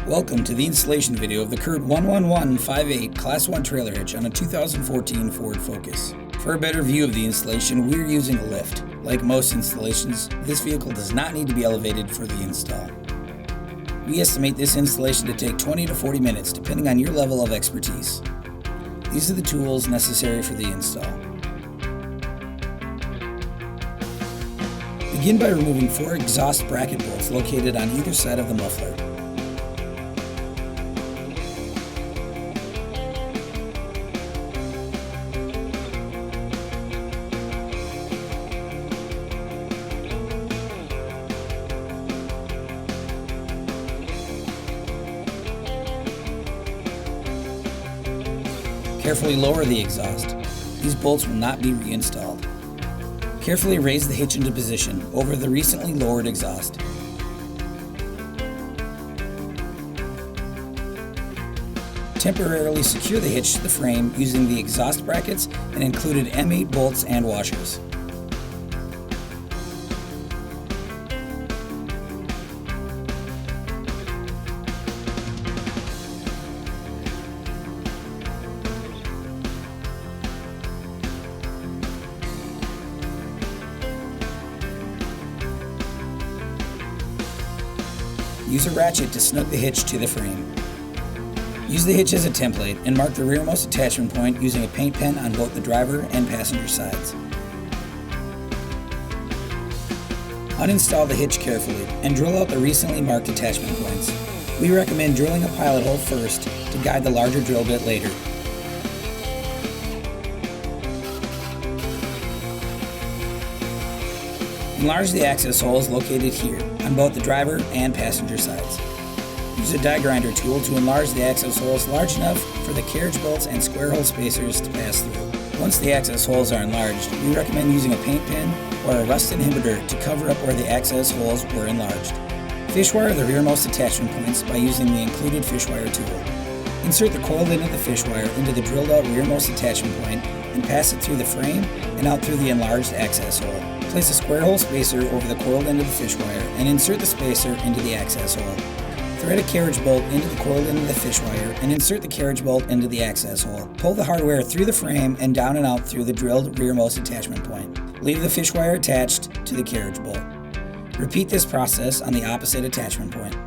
Welcome to the installation video of the CURT 11158 Class 1 trailer hitch on a 2014 Ford Focus. For a better view of the installation, we're using a lift. Like most installations, this vehicle does not need to be elevated for the install. We estimate this installation to take 20 to 40 minutes depending on your level of expertise. These are the tools necessary for the install. Begin by removing 4 exhaust bracket bolts located on either side of the muffler. Carefully lower the exhaust. These bolts will not be reinstalled. Carefully raise the hitch into position over the recently lowered exhaust. Temporarily secure the hitch to the frame using the exhaust brackets and included M8 bolts and washers. Use a ratchet to snug the hitch to the frame. Use the hitch as a template and mark the rearmost attachment point using a paint pen on both the driver and passenger sides. Uninstall the hitch carefully and drill out the recently marked attachment points. We recommend drilling a pilot hole first to guide the larger drill bit later. Enlarge the access holes located here on both the driver and passenger sides. Use a die grinder tool to enlarge the access holes large enough for the carriage bolts and square hole spacers to pass through. Once the access holes are enlarged, we recommend using a paint pen or a rust inhibitor to cover up where the access holes were enlarged. Fishwire the rearmost attachment points by using the included fishwire tool. Insert the coiled end of the fishwire into the drilled out rearmost attachment point and pass it through the frame and out through the enlarged access hole. Place a square hole spacer over the coiled end of the fishwire and insert the spacer into the access hole. Thread a carriage bolt into the coiled end of the fishwire and insert the carriage bolt into the access hole. Pull the hardware through the frame and down and out through the drilled rearmost attachment point. Leave the fishwire attached to the carriage bolt. Repeat this process on the opposite attachment point.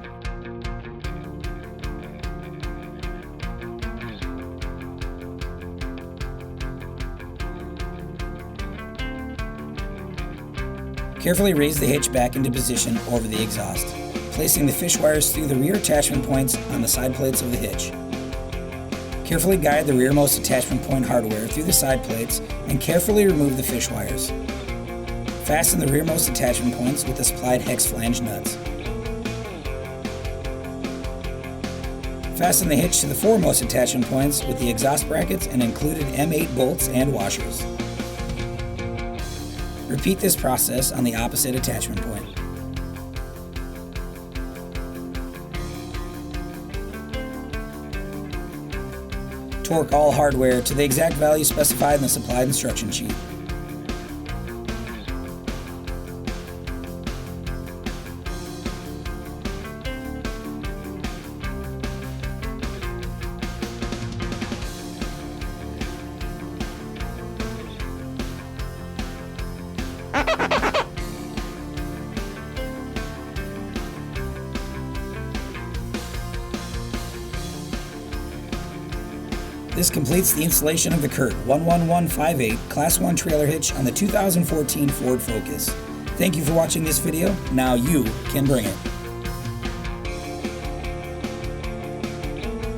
Carefully raise the hitch back into position over the exhaust, placing the fish wires through the rear attachment points on the side plates of the hitch. Carefully guide the rearmost attachment point hardware through the side plates and carefully remove the fish wires. Fasten the rearmost attachment points with the supplied hex flange nuts. Fasten the hitch to the foremost attachment points with the exhaust brackets and included M8 bolts and washers. Repeat this process on the opposite attachment point. Torque all hardware to the exact value specified in the supplied instruction sheet. This completes the installation of the CURT 11158 Class 1 trailer hitch on the 2014 Ford Focus. Thank you for watching this video. Now you can bring it.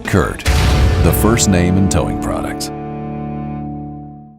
CURT, the first name in towing products.